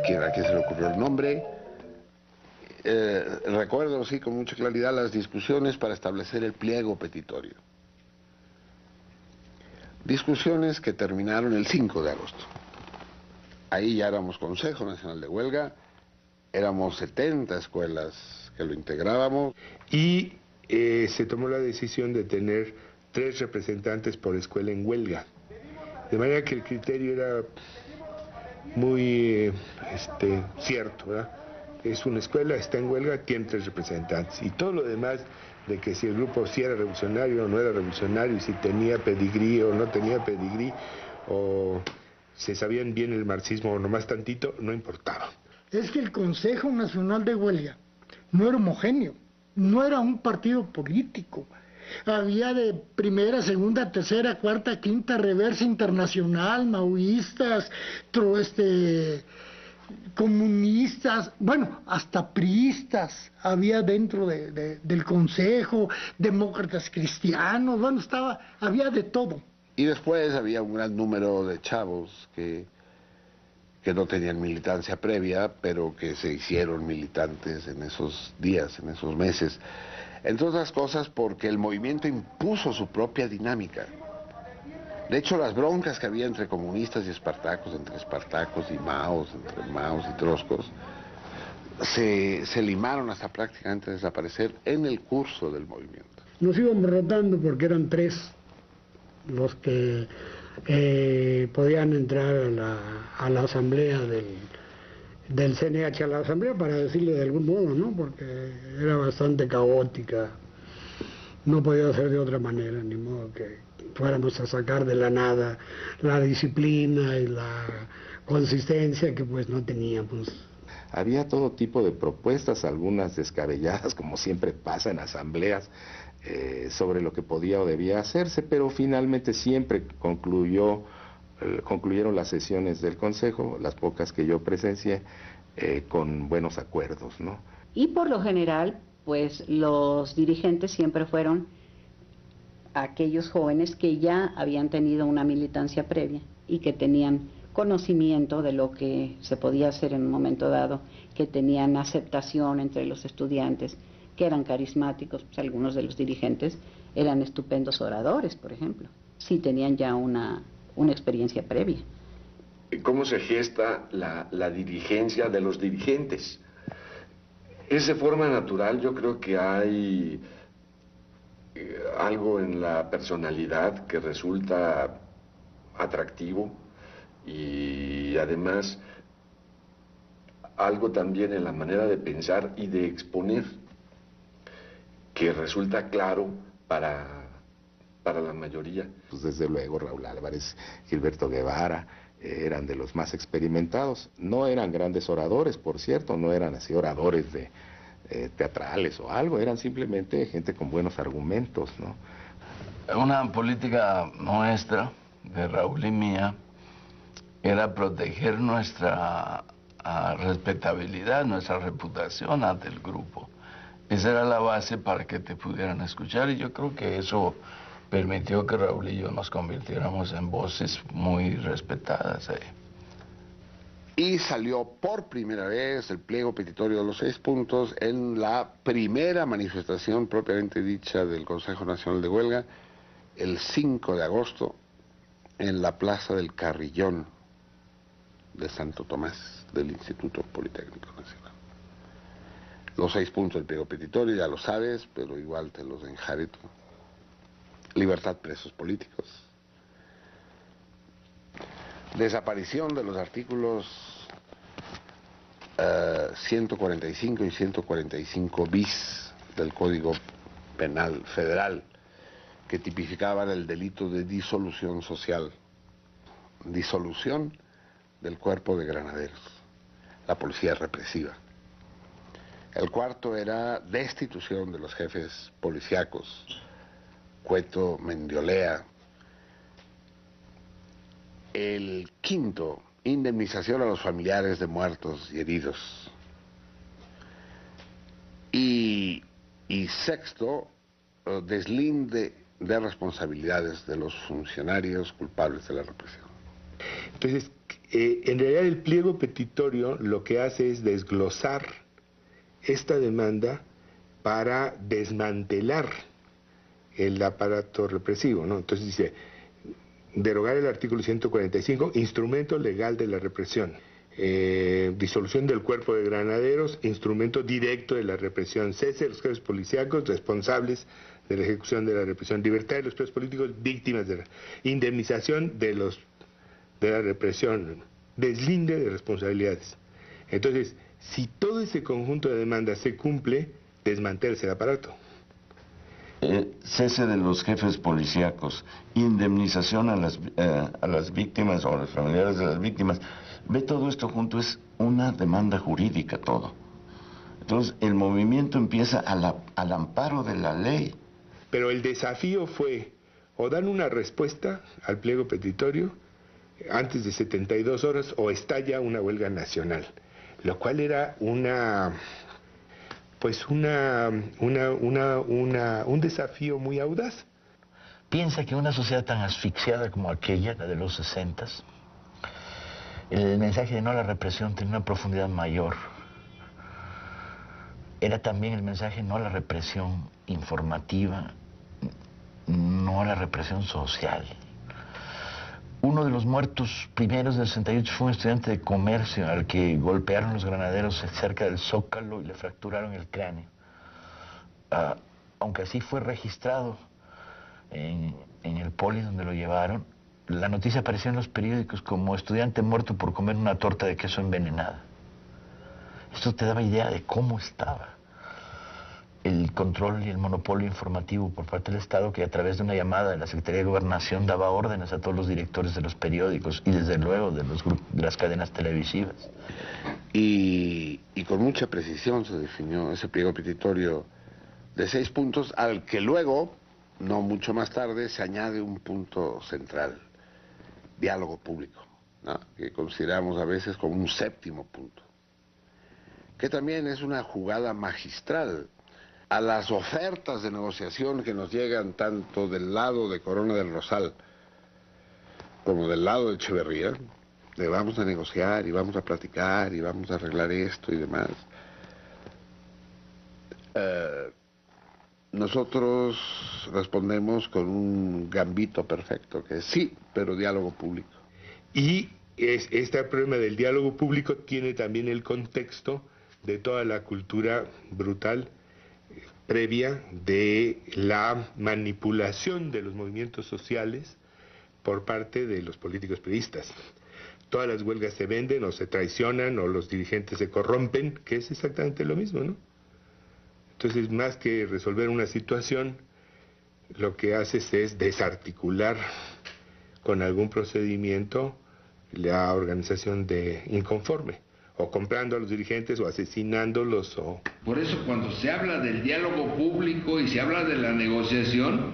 a quién se le ocurrió el nombre. Recuerdo, sí, con mucha claridad las discusiones para establecer el pliego petitorio. Discusiones que terminaron el 5 de agosto. Ahí ya éramos Consejo Nacional de Huelga, éramos 70 escuelas que lo integrábamos. Y se tomó la decisión de tener 3 representantes por escuela en huelga. De manera que el criterio era muy cierto, ¿verdad? Es una escuela, está en huelga, tiene 3 representantes. Y todo lo demás, de que si el grupo sí era revolucionario o no era revolucionario, si tenía pedigrí o no tenía pedigrí, o se sabían bien el marxismo o nomás tantito, no importaba. Es que el Consejo Nacional de Huelga no era homogéneo, no era un partido político. Había de primera, segunda, tercera, cuarta, quinta, reversa, internacional, maoístas, comunistas, bueno, hasta priistas había dentro del consejo, demócratas cristianos, bueno, había de todo. Y después había un gran número de chavos que no tenían militancia previa, pero que se hicieron militantes en esos días, en esos meses. Entre otras cosas porque el movimiento impuso su propia dinámica. De hecho, las broncas que había entre comunistas y espartacos, entre espartacos y maos, entre maos y trotskos, se limaron hasta prácticamente desaparecer en el curso del movimiento. Nos íbamos rotando porque eran 3 los que podían entrar a la asamblea del CNH, a la asamblea, para decirlo de algún modo, ¿no? Porque era bastante caótica, no podía ser de otra manera, ni modo que fuéramos a sacar de la nada la disciplina y la consistencia que pues no teníamos. Había todo tipo de propuestas, algunas descabelladas, como siempre pasa en asambleas, sobre lo que podía o debía hacerse, pero finalmente siempre concluyeron las sesiones del Consejo, las pocas que yo presencié, con buenos acuerdos, ¿no? Y por lo general, pues los dirigentes siempre fueron aquellos jóvenes que ya habían tenido una militancia previa y que tenían conocimiento de lo que se podía hacer en un momento dado, que tenían aceptación entre los estudiantes, que eran carismáticos. Pues algunos de los dirigentes eran estupendos oradores, por ejemplo. Sí tenían ya una experiencia previa. ¿Cómo se gesta la dirigencia de los dirigentes? Es de forma natural. Yo creo que hay algo en la personalidad que resulta atractivo, y además algo también en la manera de pensar y de exponer que resulta claro para la mayoría. Pues desde luego Raúl Álvarez, Gilberto Guevara, eran de los más experimentados. No eran grandes oradores, por cierto, no eran así oradores teatrales o algo, eran simplemente gente con buenos argumentos, ¿no? Una política nuestra, de Raúl y mía, era proteger nuestra respetabilidad, nuestra reputación ante el grupo. Esa era la base para que te pudieran escuchar, y yo creo que eso permitió que Raúl y yo nos convirtiéramos en voces muy respetadas ahí. Y salió por primera vez el pliego petitorio de los 6 puntos en la primera manifestación propiamente dicha del Consejo Nacional de Huelga, el 5 de agosto, en la Plaza del Carrillón de Santo Tomás, del Instituto Politécnico Nacional. Los 6 puntos del pliego petitorio, ya lo sabes, pero igual te los enjareto. Libertad presos políticos. Desaparición de los artículos 145 y 145 bis del Código Penal Federal, que tipificaban el delito de disolución social, disolución del cuerpo de granaderos, la policía represiva. El cuarto era destitución de los jefes policíacos, Cueto, Mendiolea. El quinto, indemnización a los familiares de muertos y heridos. Y sexto, deslinde de responsabilidades de los funcionarios culpables de la represión. Entonces, en realidad el pliego petitorio lo que hace es desglosar esta demanda para desmantelar el aparato represivo, ¿no? Entonces dice, derogar el artículo 145, instrumento legal de la represión. Disolución del cuerpo de granaderos, instrumento directo de la represión. Cese de los jefes policíacos responsables de la ejecución de la represión. Libertad de los presos políticos víctimas de la indemnización de la represión. Deslinde de responsabilidades. Entonces, si todo ese conjunto de demandas se cumple, desmantélese el aparato. Cese de los jefes policíacos, indemnización a las víctimas o a los familiares de las víctimas. Ve, todo esto junto, es una demanda jurídica todo. Entonces el movimiento empieza al amparo de la ley. Pero el desafío fue o dan una respuesta al pliego petitorio antes de 72 horas o estalla una huelga nacional, lo cual era un desafío muy audaz. Piensa que una sociedad tan asfixiada como aquella, la de los 60s, el mensaje de no a la represión tenía una profundidad mayor. Era también el mensaje no a la represión informativa, no a la represión social. Uno de los muertos primeros del 68 fue un estudiante de comercio al que golpearon los granaderos cerca del Zócalo y le fracturaron el cráneo. Aunque así fue registrado en el poli donde lo llevaron, la noticia apareció en los periódicos como estudiante muerto por comer una torta de queso envenenada. Esto te daba idea de cómo estaba el control y el monopolio informativo por parte del Estado, que a través de una llamada de la Secretaría de Gobernación daba órdenes a todos los directores de los periódicos y desde luego de las cadenas televisivas. Y con mucha precisión se definió ese pliego petitorio de 6 puntos, al que luego, no mucho más tarde, se añade un punto central: diálogo público, ¿no? Que consideramos a veces como un 7º punto, que también es una jugada magistral a las ofertas de negociación que nos llegan tanto del lado de Corona del Rosal como del lado de Echeverría, de vamos a negociar y vamos a platicar y vamos a arreglar esto y demás. Nosotros respondemos con un gambito perfecto, que es sí, pero diálogo público. Y este problema del diálogo público tiene también el contexto de toda la cultura brutal previa de la manipulación de los movimientos sociales por parte de los políticos priistas. Todas las huelgas se venden o se traicionan o los dirigentes se corrompen, que es exactamente lo mismo, ¿no? Entonces, más que resolver una situación, lo que haces es desarticular con algún procedimiento la organización de inconforme, o comprando a los dirigentes o asesinándolos o... Por eso cuando se habla del diálogo público y se habla de la negociación,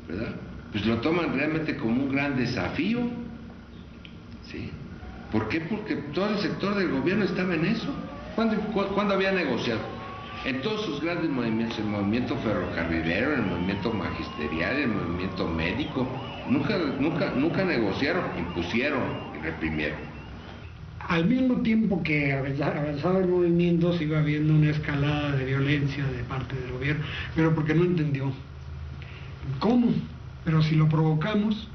¿verdad?, pues lo toman realmente como un gran desafío, ¿sí? ¿Por qué? Porque todo el sector del gobierno estaba en eso. ¿Cuándo había negociado? En todos sus grandes movimientos, el movimiento ferrocarrilero, el movimiento magisterial, el movimiento médico, nunca negociaron, impusieron y reprimieron. Al mismo tiempo que avanzaba el movimiento, se iba viendo una escalada de violencia de parte del gobierno, pero porque no entendió. ¿Cómo? Pero si lo provocamos,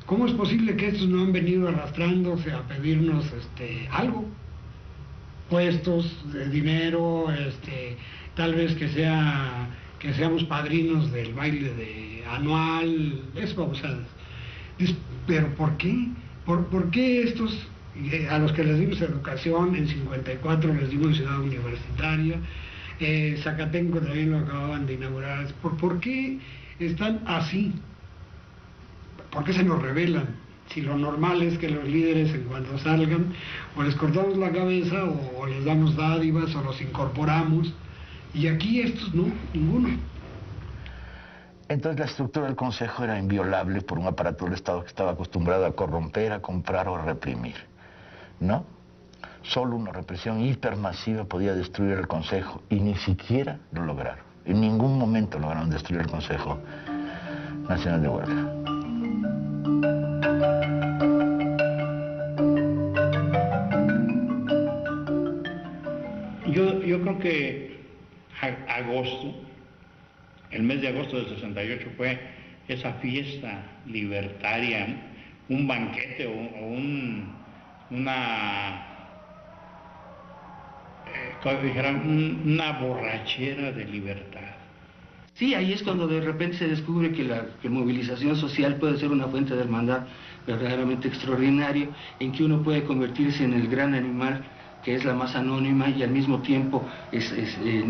¿cómo es posible que estos no han venido arrastrándose a pedirnos algo? Puestos, de dinero, tal vez que seamos padrinos del baile anual, eso, o sea, pero ¿por qué? ¿Por qué estos, a los que les dimos educación, en 54 les dimos ciudad universitaria, Zacatenco también lo acababan de inaugurar, ¿por qué están así? ¿Por qué se nos rebelan? Si lo normal es que los líderes, en cuanto salgan, o les cortamos la cabeza, o les damos dádivas, o los incorporamos, y aquí estos no, ninguno. Entonces la estructura del Consejo era inviolable por un aparato del Estado que estaba acostumbrado a corromper, a comprar o a reprimir, ¿no? Solo una represión hipermasiva podía destruir el Consejo, y ni siquiera lo lograron. En ningún momento lograron destruir el Consejo Nacional de Huelga. agosto. El mes de agosto del 68 fue esa fiesta libertaria, un banquete o una borrachera de libertad. Sí, ahí es cuando de repente se descubre que la movilización social puede ser una fuente de hermandad verdaderamente extraordinaria, en que uno puede convertirse en el gran animal que es la más anónima y al mismo tiempo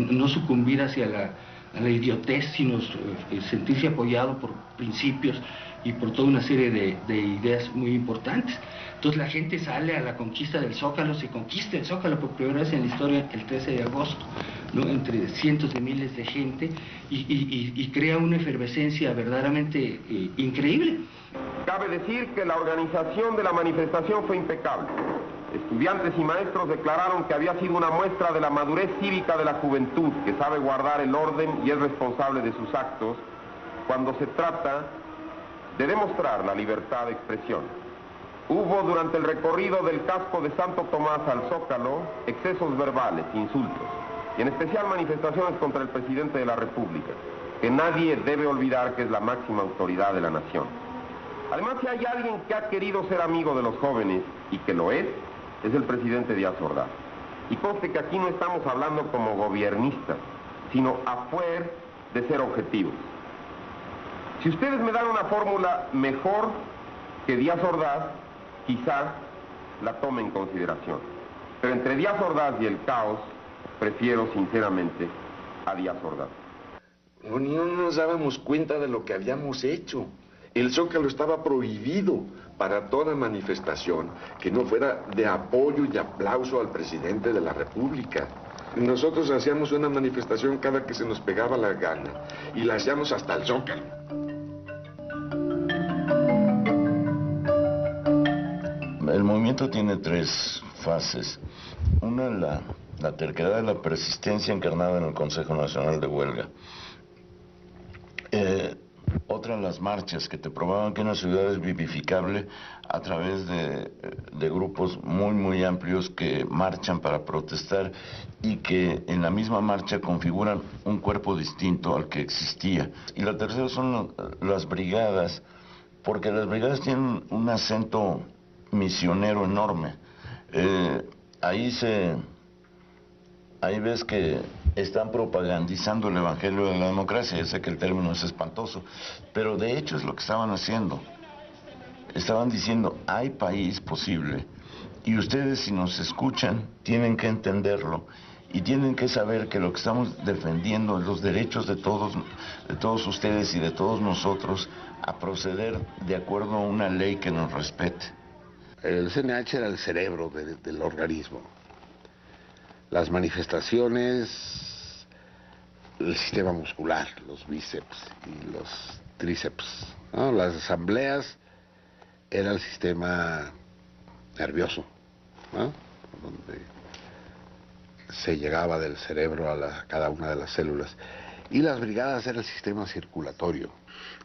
no sucumbir hacia la idiotez, sino sentirse apoyado por principios y por toda una serie de ideas muy importantes. Entonces la gente sale a la conquista del Zócalo, se conquista el Zócalo por primera vez en la historia el 13 de agosto, ¿no? Entre cientos de miles de gente y crea una efervescencia verdaderamente increíble. Cabe decir que la organización de la manifestación fue impecable. Estudiantes y maestros declararon que había sido una muestra de la madurez cívica de la juventud, que sabe guardar el orden y es responsable de sus actos cuando se trata de demostrar la libertad de expresión. Hubo durante el recorrido del casco de Santo Tomás al Zócalo excesos verbales, insultos, y en especial manifestaciones contra el presidente de la República, que nadie debe olvidar que es la máxima autoridad de la nación. Además, si hay alguien que ha querido ser amigo de los jóvenes, y que lo es el presidente Díaz Ordaz. Y conste que aquí no estamos hablando como gobiernistas, sino a fuer de ser objetivos. Si ustedes me dan una fórmula mejor que Díaz Ordaz, quizá la tome en consideración. Pero entre Díaz Ordaz y el caos, prefiero sinceramente a Díaz Ordaz. No nos dábamos cuenta de lo que habíamos hecho. El Zócalo estaba prohibido para toda manifestación que no fuera de apoyo y aplauso al presidente de la República. Nosotros hacíamos una manifestación cada que se nos pegaba la gana y la hacíamos hasta el Zócalo. El movimiento tiene tres fases. Una, la terquedad, la persistencia encarnada en el Consejo Nacional de Huelga. Otra, las marchas, que te probaban que una ciudad es vivificable a través de grupos muy amplios que marchan para protestar y que en la misma marcha configuran un cuerpo distinto al que existía. Y la tercera son las brigadas, porque las brigadas tienen un acento misionero enorme. Ahí ves que están propagandizando el evangelio de la democracia. Ya sé que el término es espantoso, pero de hecho es lo que estaban haciendo. Estaban diciendo, hay país posible, y ustedes, si nos escuchan, tienen que entenderlo y tienen que saber que lo que estamos defendiendo es los derechos de todos ustedes y de todos nosotros a proceder de acuerdo a una ley que nos respete. El CNH era el cerebro del organismo. Las manifestaciones, el sistema muscular, los bíceps y los tríceps, ¿no? Las asambleas era el sistema nervioso, ¿no? Donde se llegaba del cerebro a cada una de las células. Y las brigadas era el sistema circulatorio.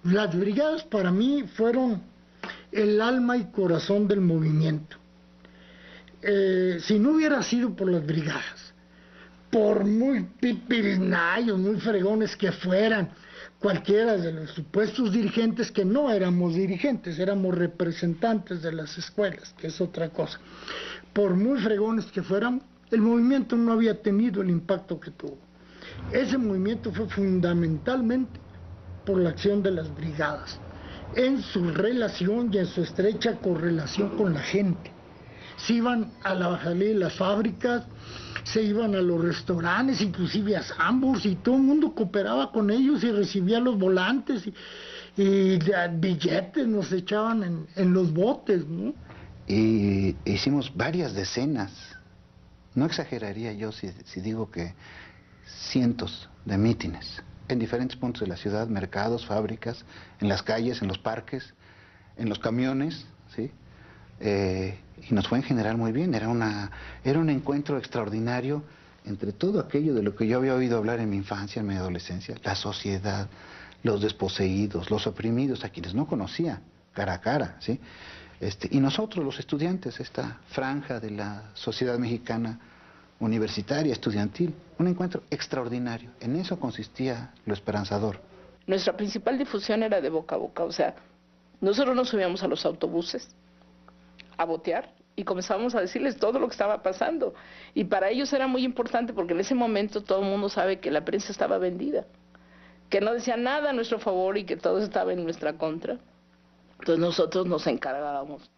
Las brigadas para mí fueron el alma y corazón del movimiento. Si no hubiera sido por las brigadas, por muy pipirinayos, muy fregones que fueran cualquiera de los supuestos dirigentes, que no éramos dirigentes, éramos representantes de las escuelas, que es otra cosa, por muy fregones que fueran, el movimiento no había tenido el impacto que tuvo. Ese movimiento fue fundamentalmente por la acción de las brigadas, en su relación y en su estrecha correlación con la gente. Se iban a las fábricas, se iban a los restaurantes, inclusive a Sambors, y todo el mundo cooperaba con ellos y recibía los volantes y billetes nos echaban en los botes, ¿no? Y hicimos varias decenas, no exageraría yo si digo que cientos de mítines en diferentes puntos de la ciudad, mercados, fábricas, en las calles, en los parques, en los camiones, ¿sí? Y nos fue en general muy bien. Era un encuentro extraordinario entre todo aquello de lo que yo había oído hablar en mi infancia, en mi adolescencia, la sociedad, los desposeídos, los oprimidos, a quienes no conocía cara a cara, ¿sí? Y nosotros, los estudiantes, esta franja de la sociedad mexicana universitaria, estudiantil, un encuentro extraordinario. En eso consistía lo esperanzador. Nuestra principal difusión era de boca a boca, o sea, nosotros nos subíamos a los autobuses a botear y comenzábamos a decirles todo lo que estaba pasando. Y para ellos era muy importante porque en ese momento todo el mundo sabe que la prensa estaba vendida, que no decía nada a nuestro favor y que todo estaba en nuestra contra. Entonces nosotros nos encargábamos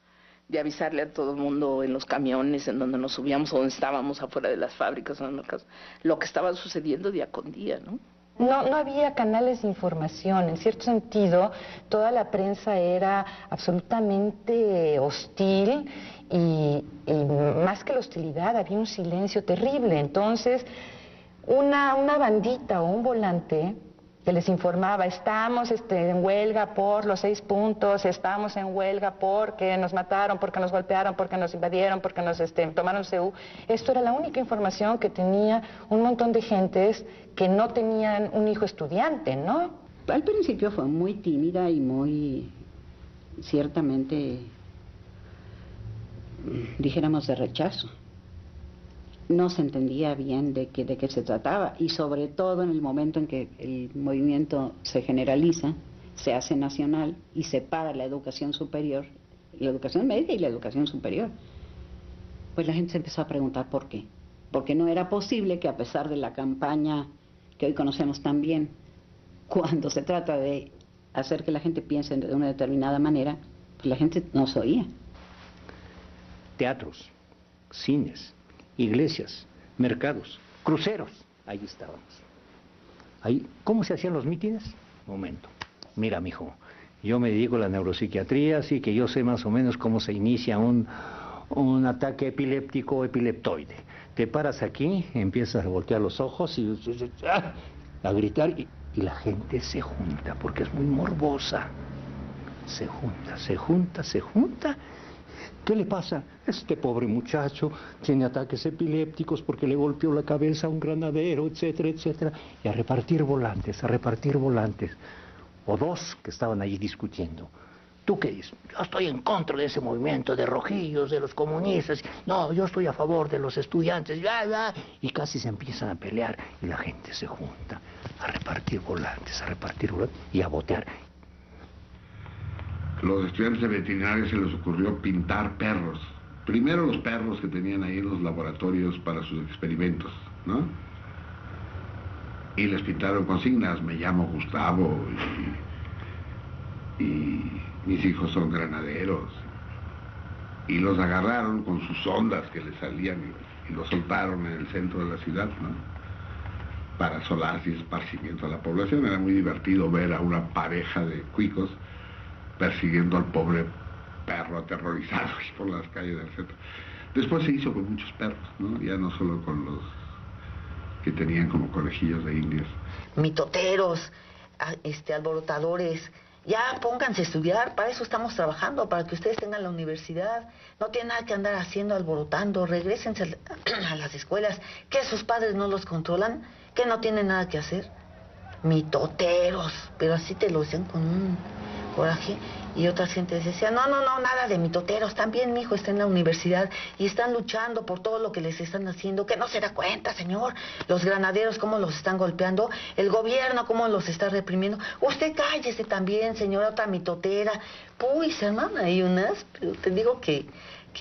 de avisarle a todo el mundo en los camiones, en donde nos subíamos o donde estábamos afuera de las fábricas, lo que estaba sucediendo día con día, ¿no? No había canales de información. En cierto sentido, toda la prensa era absolutamente hostil y más que la hostilidad, había un silencio terrible. Entonces, una bandita o un volante que les informaba, estamos en huelga por los 6 puntos, estamos en huelga porque nos mataron, porque nos golpearon, porque nos invadieron, porque nos tomaron CU. Esto era la única información que tenía un montón de gentes que no tenían un hijo estudiante, ¿no? Al principio fue muy tímida y muy, ciertamente, dijéramos, de rechazo. No se entendía bien de qué se trataba, y sobre todo en el momento en que el movimiento se generaliza, se hace nacional y separa la educación superior, la educación media y la educación superior. Pues la gente se empezó a preguntar por qué. Porque no era posible que, a pesar de la campaña que hoy conocemos tan bien, cuando se trata de hacer que la gente piense de una determinada manera, pues la gente no se oía. Teatros, cines, iglesias, mercados, cruceros, ahí estábamos. Ahí, ¿cómo se hacían los mítines? Momento. Mira, mijo, yo me dedico a la neuropsiquiatría, así que yo sé más o menos cómo se inicia un ataque epiléptico o epileptoide. Te paras aquí, empiezas a voltear los ojos y a gritar y la gente se junta porque es muy morbosa. Se junta. ¿Qué le pasa? Este pobre muchacho tiene ataques epilépticos porque le golpeó la cabeza a un granadero, etcétera, etcétera. Y a repartir volantes. O 2 que estaban allí discutiendo. ¿Tú qué dices? Yo estoy en contra de ese movimiento de rojillos, de los comunistas. No, yo estoy a favor de los estudiantes. Y casi se empiezan a pelear y la gente se junta a repartir volantes y a botear. Los estudiantes de veterinaria se les ocurrió pintar perros. Primero los perros que tenían ahí en los laboratorios para sus experimentos, ¿no? Y les pintaron consignas, me llamo Gustavo y mis hijos son granaderos. Y los agarraron con sus ondas que les salían y los soltaron en el centro de la ciudad, ¿no? Para solarse y esparcimiento a la población. Era muy divertido ver a una pareja de cuicos persiguiendo al pobre perro aterrorizado por las calles del centro. Después se hizo con muchos perros, ¿no? Ya no solo con los que tenían como conejillos de indias. Mitoteros, alborotadores, ya pónganse a estudiar, para eso estamos trabajando, para que ustedes tengan la universidad. No tienen nada que andar haciendo, alborotando, regrésense a las escuelas, que sus padres no los controlan, que no tienen nada que hacer. Mitoteros, pero así te lo decían con un coraje. Y otra gente decía, no, nada de mitoteros, también mi hijo está en la universidad y están luchando por todo lo que les están haciendo, que no se da cuenta, señor, los granaderos cómo los están golpeando, el gobierno cómo los está reprimiendo. Usted cállese también, señora, otra mitotera. Uy, se arman ahí unas, pero te digo que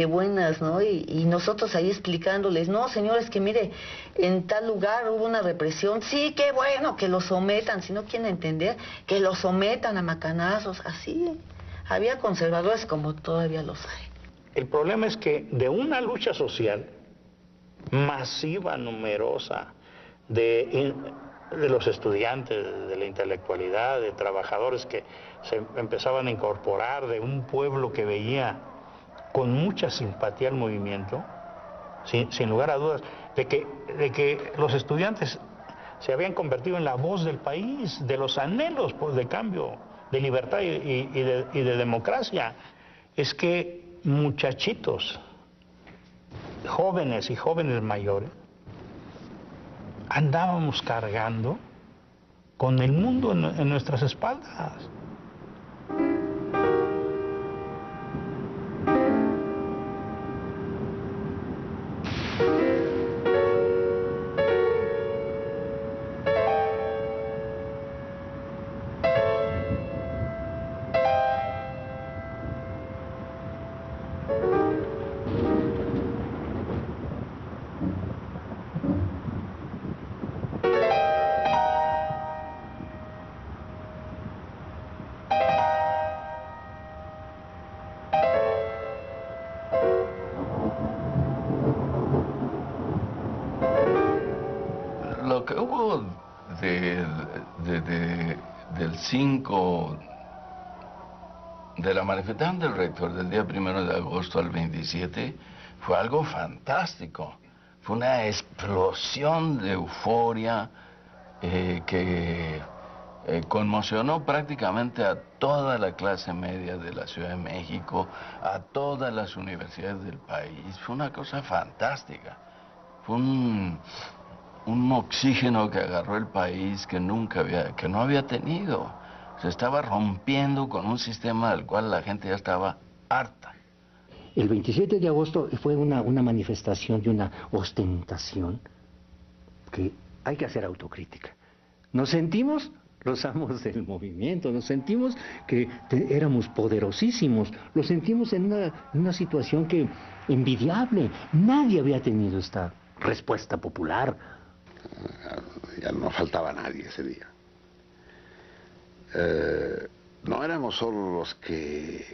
buenas, ¿no? Y nosotros ahí explicándoles, no, señores, que mire, en tal lugar hubo una represión, sí, qué bueno que los sometan, si no quieren entender, que los sometan a macanazos, así. Había conservadores como todavía los hay. El problema es que de una lucha social masiva, numerosa, de los estudiantes, de la intelectualidad, de trabajadores que se empezaban a incorporar, de un pueblo que veía con mucha simpatía el movimiento, sin lugar a dudas, de que los estudiantes se habían convertido en la voz del país, de los anhelos de cambio, de libertad y de democracia. Es que muchachitos, jóvenes y jóvenes mayores, andábamos cargando con el mundo en nuestras espaldas. del 5, de la manifestación del rector del día 1 de agosto al 27, fue algo fantástico. Fue una explosión de euforia que conmocionó prácticamente a toda la clase media de la Ciudad de México, a todas las universidades del país. Fue una cosa fantástica. Fue un oxígeno que agarró el país que no había tenido. Se estaba rompiendo con un sistema del cual la gente ya estaba harta. El 27 de agosto fue una manifestación y una ostentación que hay que hacer autocrítica. Nos sentimos los amos del movimiento, nos sentimos que éramos poderosísimos, lo sentimos en una situación que envidiable. Nadie había tenido esta respuesta popular. Ya no faltaba nadie ese día. No éramos solo los que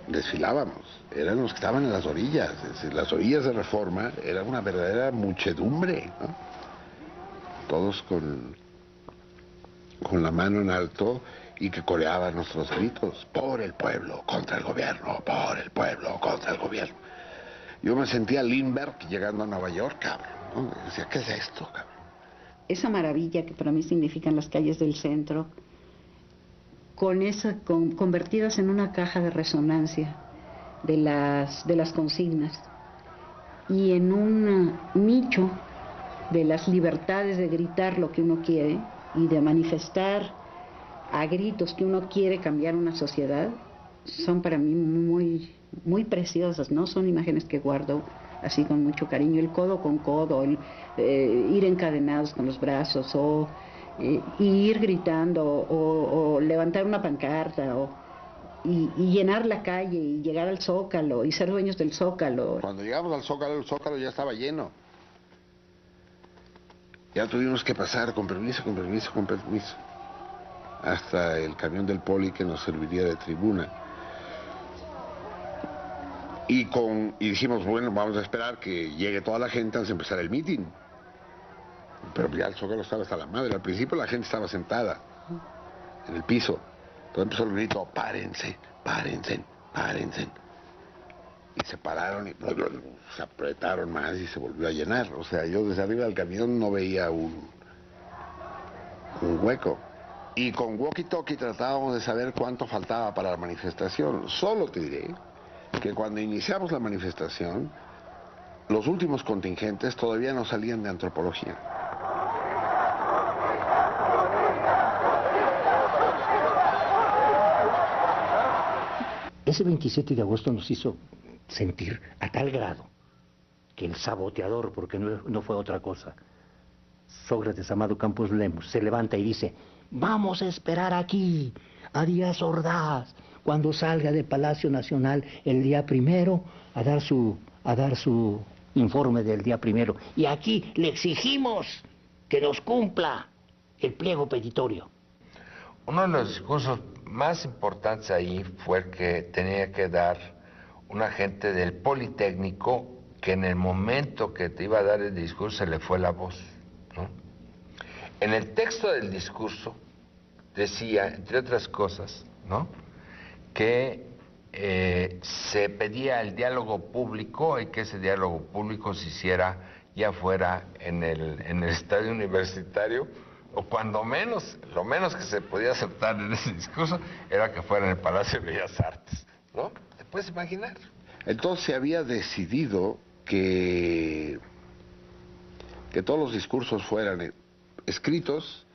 desfilábamos, eran los que estaban en las orillas. Es decir, las orillas de Reforma era una verdadera muchedumbre, ¿no? Todos con la mano en alto y que coreaban nuestros gritos: por el pueblo, contra el gobierno, por el pueblo, contra el gobierno. Yo me sentía Lindbergh llegando a Nueva York, cabrón, ¿no? Decía, ¿qué es esto, cabrón? Esa maravilla que para mí significan las calles del centro, convertidas en una caja de resonancia de las consignas y en un nicho de las libertades de gritar lo que uno quiere y de manifestar a gritos que uno quiere cambiar una sociedad, son para mí muy, muy preciosas, ¿no? Son imágenes que guardo así con mucho cariño, el codo con codo, ir encadenados con los brazos, o ir gritando, o levantar una pancarta, y llenar la calle, y llegar al Zócalo, y ser dueños del Zócalo. Cuando llegamos al Zócalo, el Zócalo ya estaba lleno. Ya tuvimos que pasar con permiso, hasta el camión del poli que nos serviría de tribuna. Y dijimos, bueno, vamos a esperar que llegue toda la gente antes de empezar el mitin. Pero ya el Zócalo estaba hasta la madre. Al principio la gente estaba sentada en el piso. Entonces empezó el grito: párense, párense, párense. Y se pararon y se apretaron más y se volvió a llenar. O sea, yo desde arriba del camión no veía un hueco. Y con walkie-talkie tratábamos de saber cuánto faltaba para la manifestación. Solo te diré que cuando iniciamos la manifestación, los últimos contingentes todavía no salían de antropología. Ese 27 de agosto nos hizo sentir a tal grado que el saboteador, porque no fue otra cosa, Sócrates Amado Campos Lemos, se levanta y dice: vamos a esperar aquí a Díaz Ordaz cuando salga del Palacio Nacional el día 1 a dar su informe del día 1. Y aquí le exigimos que nos cumpla el pliego petitorio. Uno de los discursos más importantes ahí fue el que tenía que dar un agente del Politécnico, que en el momento que te iba a dar el discurso se le fue la voz, ¿no? En el texto del discurso decía, entre otras cosas, ¿no?, que se pedía el diálogo público y que ese diálogo público se hiciera ya fuera en el estadio universitario, o cuando menos, lo menos que se podía aceptar en ese discurso era que fuera en el Palacio de Bellas Artes, ¿no? ¿Te puedes imaginar? Entonces se había decidido que todos los discursos fueran escritos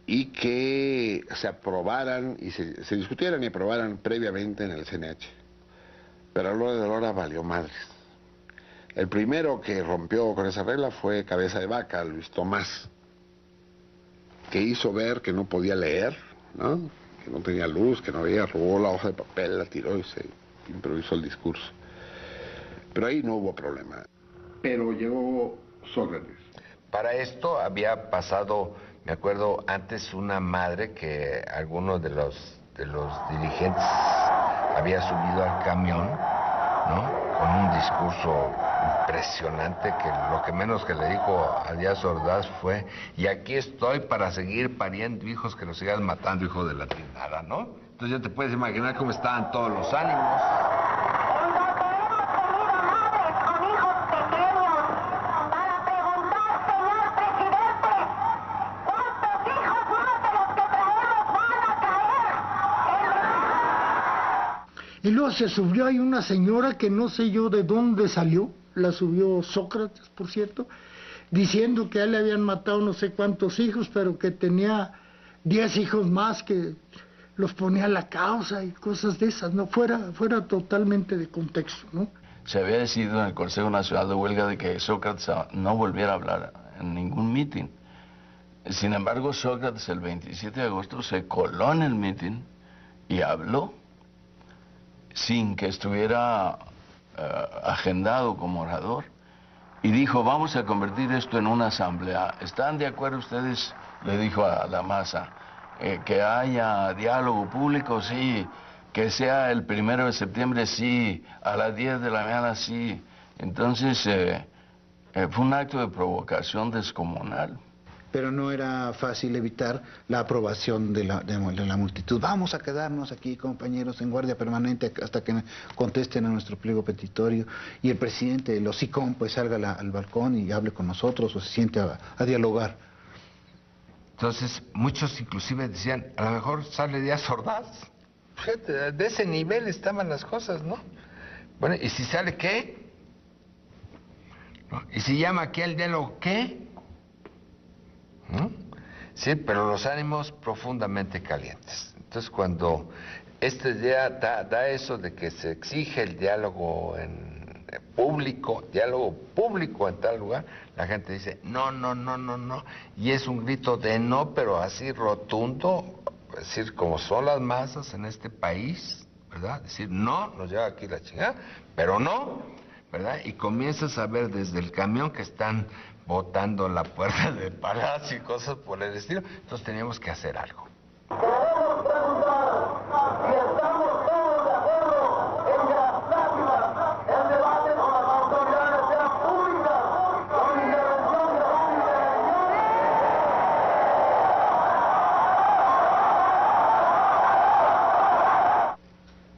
y que se aprobaran y se discutieran y aprobaran previamente en el CNH. Pero a la hora de la hora valió madres. El primero que rompió con esa regla fue Cabeza de Vaca, Luis Tomás, que hizo ver que no podía leer, ¿no?, que no tenía luz, que no veía, robó la hoja de papel, la tiró y se improvisó el discurso. Pero ahí no hubo problema. Pero llegó Sócrates. Para esto había pasado, me acuerdo, antes una madre que alguno de los dirigentes había subido al camión ¿no? Con un discurso impresionante que lo que menos que le dijo a Díaz Ordaz fue: y aquí estoy para seguir pariendo hijos que los sigan matando, hijo de la chingada, ¿no? Entonces ya te puedes imaginar cómo estaban todos los ánimos. Y luego se subió ahí una señora que no sé yo de dónde salió, la subió Sócrates, por cierto, diciendo que a él le habían matado no sé cuántos hijos, pero que tenía 10 hijos más que los ponía a la causa y cosas de esas, ¿no? Fuera totalmente de contexto, ¿no? Se había decidido en el Consejo Nacional de Huelga de que Sócrates no volviera a hablar en ningún mitin. Sin embargo, Sócrates el 27 de agosto se coló en el mitin y habló sin que estuviera agendado como orador, y dijo: vamos a convertir esto en una asamblea. ¿Están de acuerdo ustedes? Le dijo a la masa, que haya diálogo público, sí, que sea el 1 de septiembre, sí, a las 10 de la mañana, sí. Entonces fue un acto de provocación descomunal. Pero no era fácil evitar la aprobación de la multitud. Vamos a quedarnos aquí, compañeros, en guardia permanente hasta que contesten a nuestro pliego petitorio y el presidente, el hocicón, pues salga al balcón y hable con nosotros o se siente a dialogar. Entonces, muchos inclusive decían: a lo mejor sale Díaz Ordaz. Fíjate, de ese nivel estaban las cosas, ¿no? Bueno, ¿y si sale qué? ¿No? ¿Y si llama aquí al diálogo qué? ¿No? Sí, pero los ánimos profundamente calientes. Entonces, cuando este día da eso de que se exige el diálogo público en tal lugar, la gente dice: no, no, no, no, no. Y es un grito de no, pero así rotundo, es decir, como son las masas en este país, ¿verdad? Decir: no, nos lleva aquí la chingada, pero no, ¿verdad? Y comienzas a ver desde el camión que están botando la puerta del palacio y cosas por el estilo. Entonces teníamos que hacer algo.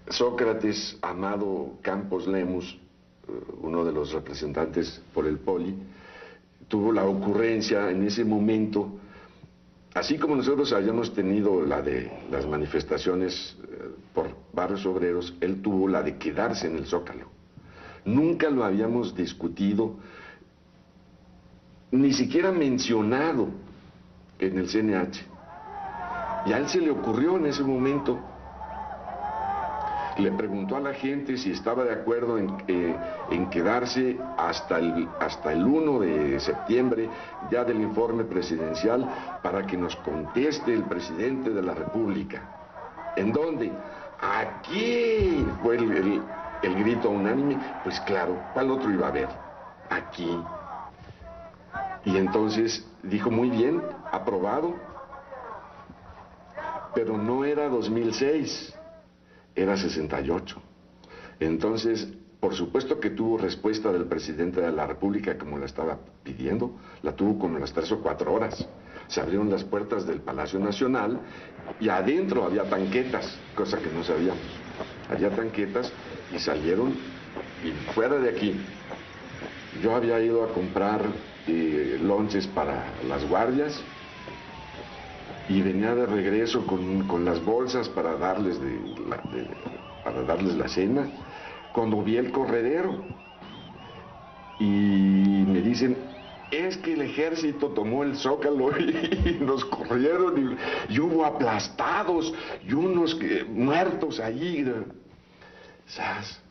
Sócrates Amado Campos Lemus, uno de los representantes por el Poli, tuvo la ocurrencia en ese momento, así como nosotros habíamos tenido la de las manifestaciones por barrios obreros, él tuvo la de quedarse en el Zócalo. Nunca lo habíamos discutido, ni siquiera mencionado en el CNH. Y a él se le ocurrió en ese momento. Le preguntó a la gente si estaba de acuerdo en quedarse hasta el 1 de septiembre ya del informe presidencial para que nos conteste el presidente de la República. ¿En dónde? Aquí fue el grito unánime. Pues claro, ¿cuál otro iba a haber? Aquí. Y entonces dijo: muy bien, aprobado. Pero no era 2006. Era 68. Entonces, por supuesto que tuvo respuesta del presidente de la República como la estaba pidiendo, la tuvo como las 3 o 4 horas. Se abrieron las puertas del Palacio Nacional y adentro había tanquetas, cosa que no sabíamos. Había tanquetas y salieron, y fuera de aquí, yo había ido a comprar lonches para las guardias y venía de regreso con las bolsas para darles la cena, cuando vi el corredero y me dicen: es que el ejército tomó el Zócalo y nos corrieron y hubo aplastados y unos muertos allí. ¿Sabes?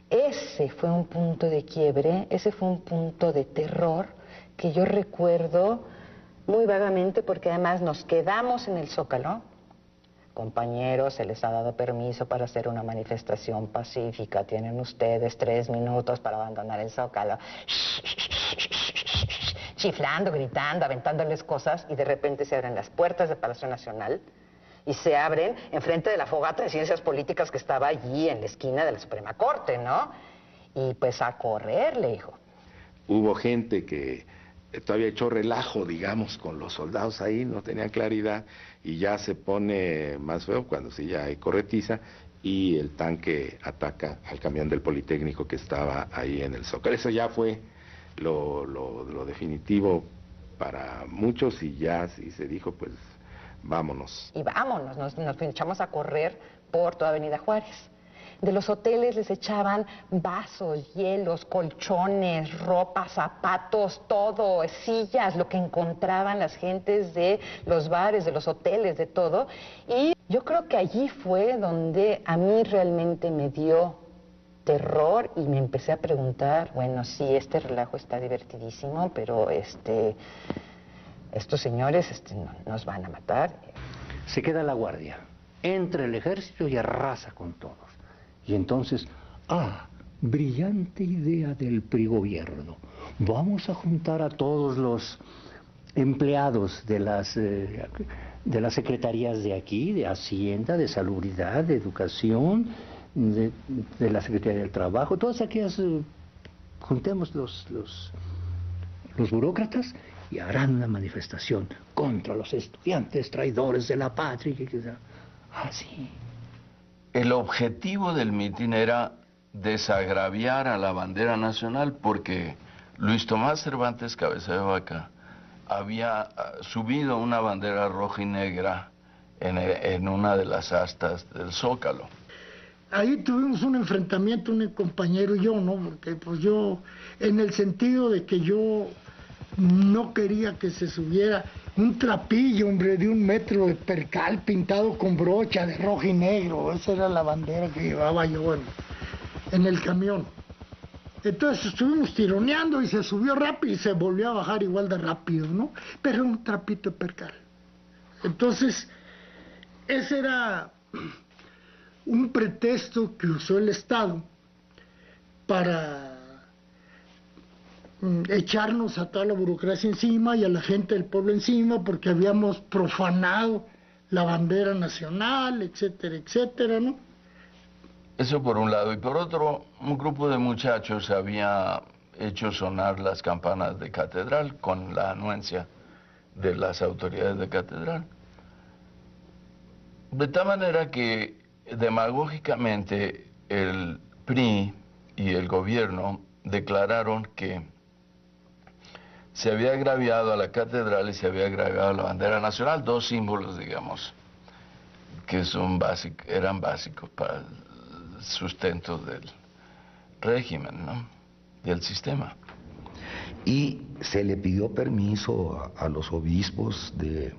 Ese fue un punto de quiebre, ese fue un punto de terror que yo recuerdo muy vagamente, porque además nos quedamos en el Zócalo. Compañeros, se les ha dado permiso para hacer una manifestación pacífica. Tienen ustedes 3 minutos para abandonar el Zócalo. Chiflando, gritando, aventándoles cosas, y de repente se abren las puertas del Palacio Nacional y se abren enfrente de la fogata de ciencias políticas que estaba allí en la esquina de la Suprema Corte, ¿no? Y pues a correr, le dijo. Hubo gente que todavía echó relajo, digamos, con los soldados ahí, no tenían claridad, y ya se pone más feo cuando sí ya hay corretiza y el tanque ataca al camión del Politécnico que estaba ahí en el Zócalo. Eso ya fue lo definitivo para muchos, y ya sí se dijo, pues vámonos. Y vámonos, nos echamos a correr por toda Avenida Juárez. De los hoteles les echaban vasos, hielos, colchones, ropa, zapatos, todo, sillas, lo que encontraban las gentes de los bares, de los hoteles, de todo. Y yo creo que allí fue donde a mí realmente me dio terror y me empecé a preguntar, bueno, sí, este relajo está divertidísimo, pero estos señores nos van a matar. Se queda la guardia, entra el ejército y arrasa con todos. Y entonces, brillante idea del PRI gobierno. Vamos a juntar a todos los empleados de las secretarías de aquí, de Hacienda, de Salubridad, de Educación, de la Secretaría del Trabajo, todas aquellas, juntemos los burócratas y harán una manifestación contra los estudiantes traidores de la patria. Así. El objetivo del mitin era desagraviar a la bandera nacional porque Luis Tomás Cervantes Cabeza de Vaca había subido una bandera roja y negra en una de las astas del Zócalo. Ahí tuvimos un enfrentamiento, un compañero y yo, ¿no? Porque pues yo, en el sentido de que yo no quería que se subiera un trapillo, hombre, de 1 metro de percal pintado con brocha de rojo y negro. Esa era la bandera que llevaba yo en el camión. Entonces estuvimos tironeando y se subió rápido y se volvió a bajar igual de rápido, ¿no? Pero un trapito de percal. Entonces, ese era un pretexto que usó el Estado para echarnos a toda la burocracia encima y a la gente del pueblo encima porque habíamos profanado la bandera nacional, etcétera, etcétera, ¿no? Eso por un lado. Y por otro, un grupo de muchachos había hecho sonar las campanas de catedral con la anuencia de las autoridades de catedral. De tal manera que demagógicamente el PRI y el gobierno declararon que se había agraviado a la catedral y se había agraviado a la bandera nacional, 2 símbolos, digamos, que eran básicos para el sustento del régimen, ¿no? Del sistema. Y se le pidió permiso a los obispos de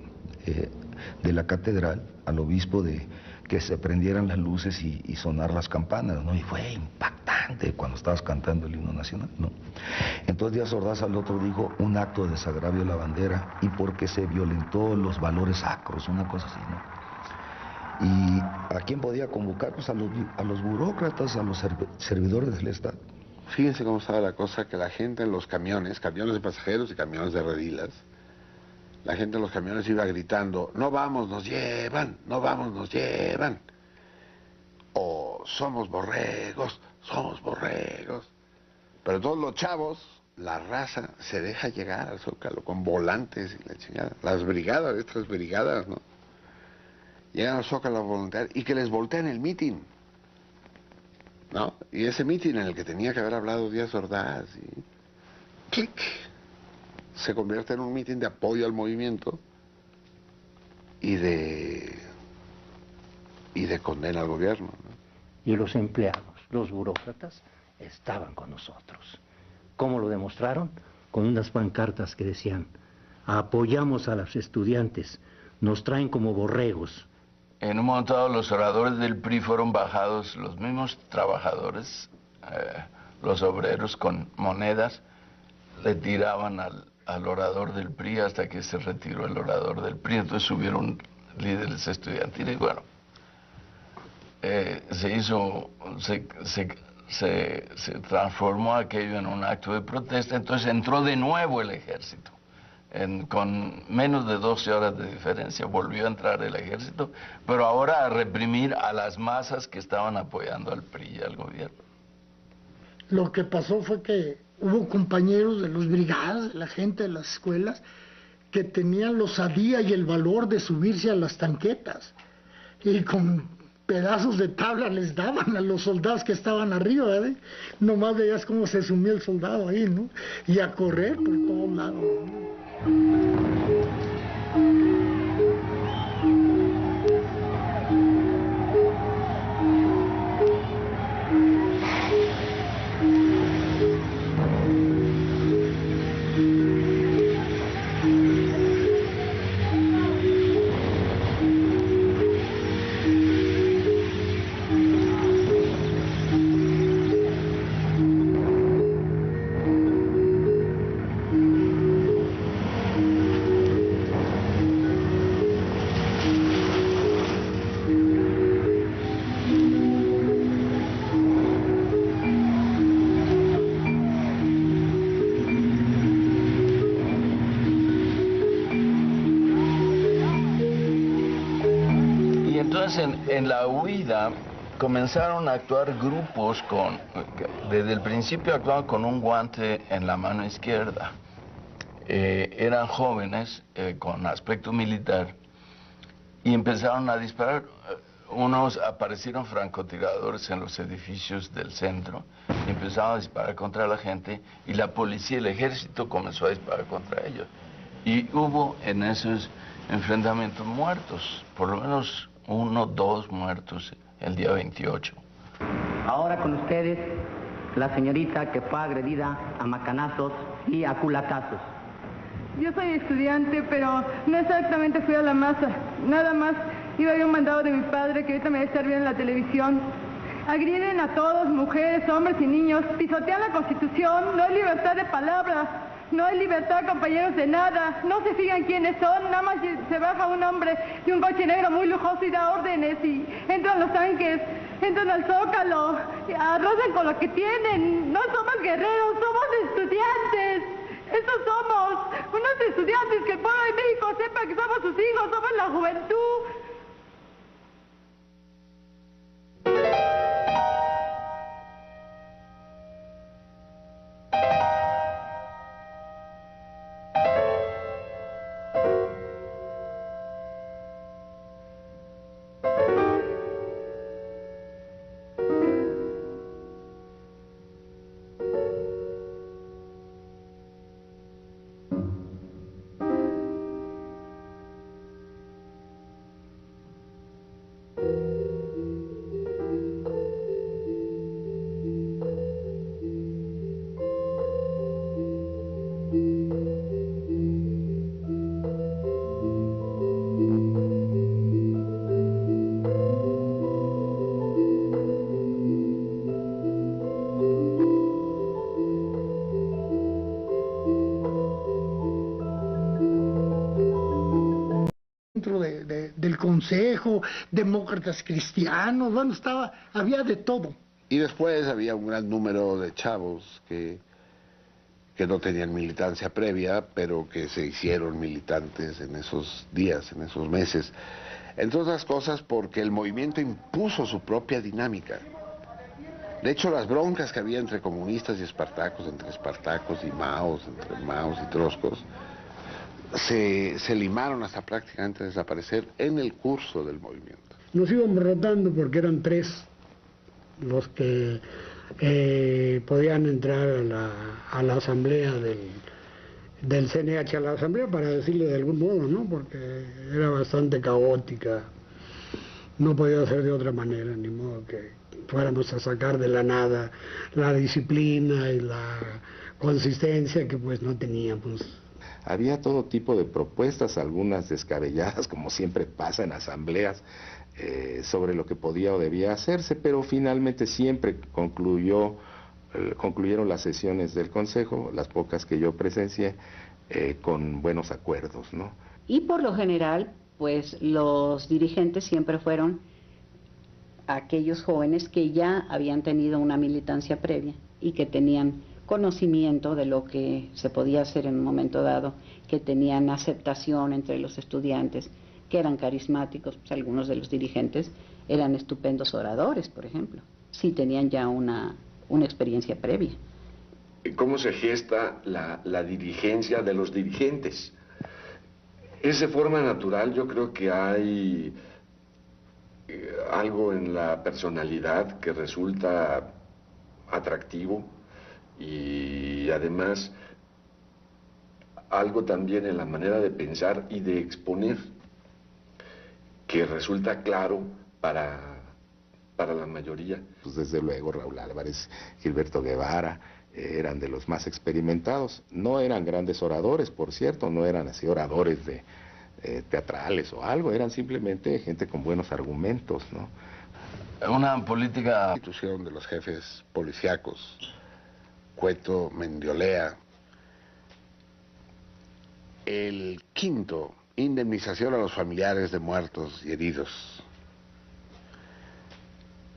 la catedral, al obispo de que se prendieran las luces y sonar las campanas, ¿no? Y fue impactante cuando estabas cantando el himno nacional, ¿no? Entonces Díaz Ordaz al otro dijo un acto de desagravio a la bandera y porque se violentó los valores sacros, una cosa así, ¿no? ¿Y a quién podía convocar? Pues a los burócratas, a los servidores del Estado. Fíjense cómo estaba la cosa, que la gente en los camiones de pasajeros y camiones de redilas, la gente en los camiones iba gritando, no vamos, nos llevan, no vamos, nos llevan. O somos borregos, somos borregos. Pero todos los chavos, la raza, se deja llegar al Zócalo con volantes y la chingada. Las brigadas, estas brigadas, ¿no? Llegan al Zócalo a voluntar y que les voltean el mitin, ¿no? Y ese mitin en el que tenía que haber hablado Díaz Ordaz y ¡clic! Se convierte en un mitin de apoyo al movimiento y de condena al gobierno, ¿no? Y los empleados, los burócratas, estaban con nosotros. ¿Cómo lo demostraron? Con unas pancartas que decían, apoyamos a los estudiantes, nos traen como borregos. En un momento dado los oradores del PRI fueron bajados, los mismos trabajadores, los obreros con monedas, le tiraban al orador del PRI hasta que se retiró el orador del PRI. Entonces subieron líderes estudiantiles. Bueno, se transformó aquello en un acto de protesta. Entonces entró de nuevo el ejército. Con menos de 12 horas de diferencia volvió a entrar el ejército, pero ahora a reprimir a las masas que estaban apoyando al PRI y al gobierno. Lo que pasó fue que hubo compañeros de los brigadas, de la gente de las escuelas, que tenían la osadía y el valor de subirse a las tanquetas y con pedazos de tabla les daban a los soldados que estaban arriba, ¿eh? Nomás veías cómo se sumía el soldado ahí, ¿no? Y a correr por todos lados, ¿no? En la huida comenzaron a actuar grupos desde el principio actuaban con un guante en la mano izquierda. Eran jóvenes con aspecto militar y empezaron a disparar. Unos aparecieron francotiradores en los edificios del centro y empezaron a disparar contra la gente y la policía y el ejército comenzó a disparar contra ellos. Y hubo en esos enfrentamientos muertos, por lo menos 1, 2 muertos el día 28. Ahora con ustedes, la señorita que fue agredida a macanazos y a culatazos. Yo soy estudiante, pero no exactamente fui a la masa. Nada más iba a un mandado de mi padre, que ahorita me debe estar viendo en la televisión. Agreden a todos, mujeres, hombres y niños. Pisotean la Constitución. No hay libertad de palabra. No hay libertad, compañeros, de nada. No se fijan quiénes son. Nada más se baja un hombre de un coche negro muy lujoso y da órdenes. Y entran los tanques, entran al Zócalo, arrasan con lo que tienen. No somos guerreros, somos estudiantes. Estos somos unos estudiantes, que el pueblo de México sepa que somos sus hijos, somos la juventud. Del Consejo, demócratas cristianos, bueno, había de todo. Y después había un gran número de chavos que no tenían militancia previa, pero que se hicieron militantes en esos días, en esos meses. Entre otras cosas porque el movimiento impuso su propia dinámica. De hecho, las broncas que había entre comunistas y espartacos, entre espartacos y maos, entre maos y trotskos, se limaron hasta prácticamente desaparecer en el curso del movimiento. Nos íbamos rotando porque eran 3 los que podían entrar a la asamblea del CNH, a la asamblea, para decirlo de algún modo, ¿no? Porque era bastante caótica, no podía ser de otra manera, ni modo que fuéramos a sacar de la nada la disciplina y la consistencia que pues no teníamos. Había todo tipo de propuestas, algunas descabelladas, como siempre pasa en asambleas, sobre lo que podía o debía hacerse, pero finalmente siempre concluyeron las sesiones del Consejo, las pocas que yo presencié, con buenos acuerdos, ¿no? Y por lo general, pues los dirigentes siempre fueron aquellos jóvenes que ya habían tenido una militancia previa y que tenían conocimiento de lo que se podía hacer en un momento dado, que tenían aceptación entre los estudiantes, que eran carismáticos. Pues algunos de los dirigentes eran estupendos oradores, por ejemplo. Sí tenían ya una una experiencia previa. ¿Cómo se gesta la dirigencia de los dirigentes? Es de forma natural. Yo creo que hay algo en la personalidad que resulta atractivo y además algo también en la manera de pensar y de exponer que resulta claro para la mayoría. Pues desde luego Raúl Álvarez, Gilberto Guevara, eran de los más experimentados. No eran grandes oradores, por cierto, no eran así oradores de teatrales o algo, eran simplemente gente con buenos argumentos, ¿no? Una política... La institución de los jefes policíacos, Cueto, Mendiolea. El quinto, indemnización a los familiares de muertos y heridos.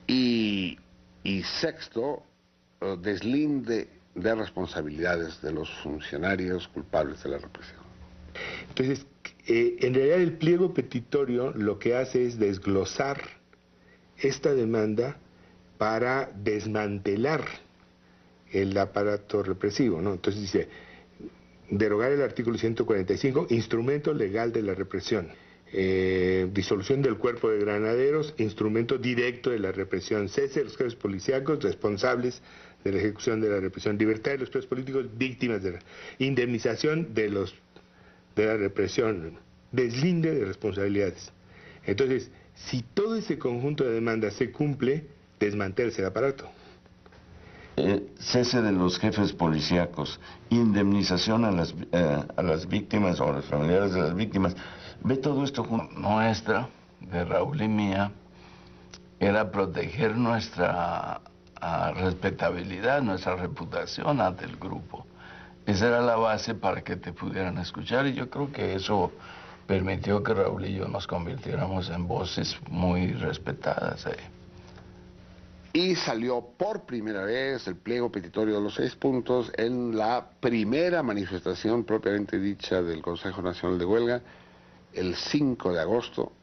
Y sexto, deslinde de responsabilidades de los funcionarios culpables de la represión. Entonces, en realidad el pliego petitorio lo que hace es desglosar esta demanda para desmantelar el aparato represivo, ¿no? Entonces dice, derogar el artículo 145, instrumento legal de la represión. Disolución del cuerpo de granaderos, instrumento directo de la represión. Cese de los jefes policíacos responsables de la ejecución de la represión. Libertad de los presos políticos víctimas de la indemnización de la represión. Deslinde de responsabilidades. Entonces, si todo ese conjunto de demandas se cumple, desmantelarse el aparato. Cese de los jefes policíacos, indemnización a las víctimas o a los familiares de las víctimas. Ve todo esto junto. Nuestra, de Raúl y mía, era proteger nuestra respetabilidad, nuestra reputación ante el grupo. Esa era la base para que te pudieran escuchar y yo creo que eso permitió que Raúl y yo nos convirtiéramos en voces muy respetadas ahí. Y salió por primera vez el pliego petitorio de los 6 puntos en la primera manifestación propiamente dicha del Consejo Nacional de Huelga, el 5 de agosto,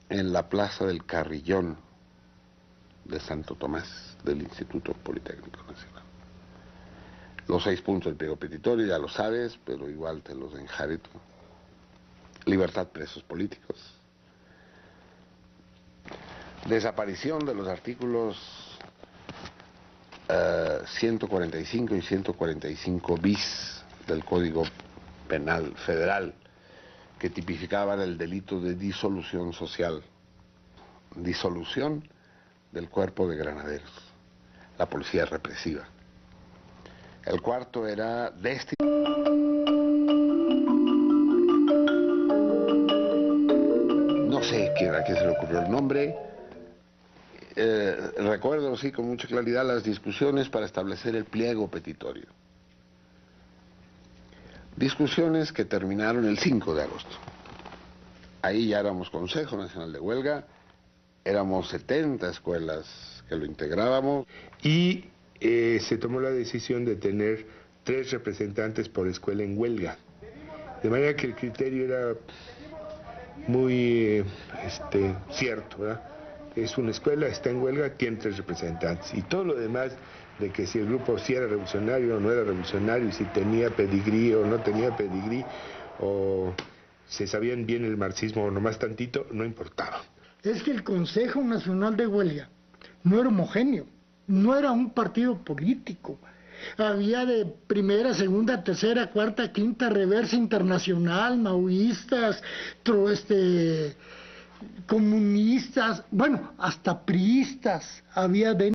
en la Plaza del Carrillón de Santo Tomás, del Instituto Politécnico Nacional. Los 6 puntos del pliego petitorio, ya lo sabes, pero igual te los enjareto. Libertad presos políticos. Desaparición de los artículos 145 y 145 bis del Código Penal Federal, que tipificaban el delito de disolución social, disolución del cuerpo de granaderos, la policía represiva. El cuarto era no sé a quién se le ocurrió el nombre. Recuerdo, sí, con mucha claridad las discusiones para establecer el pliego petitorio. Discusiones que terminaron el 5 de agosto. Ahí ya éramos Consejo Nacional de Huelga, éramos 70 escuelas que lo integrábamos. Y se tomó la decisión de tener 3 representantes por escuela en huelga. De manera que el criterio era muy cierto, ¿verdad? Es una escuela, está en huelga, tiene 3 representantes. Y todo lo demás de que si el grupo sí era revolucionario o no era revolucionario, y si tenía pedigrí o no tenía pedigrí, o se sabían bien el marxismo o nomás tantito, no importaba. Es que el Consejo Nacional de Huelga no era homogéneo, no era un partido político. Había de primera, segunda, tercera, cuarta, quinta, reversa, internacional, maoístas, comunistas, bueno, hasta priistas había dentro.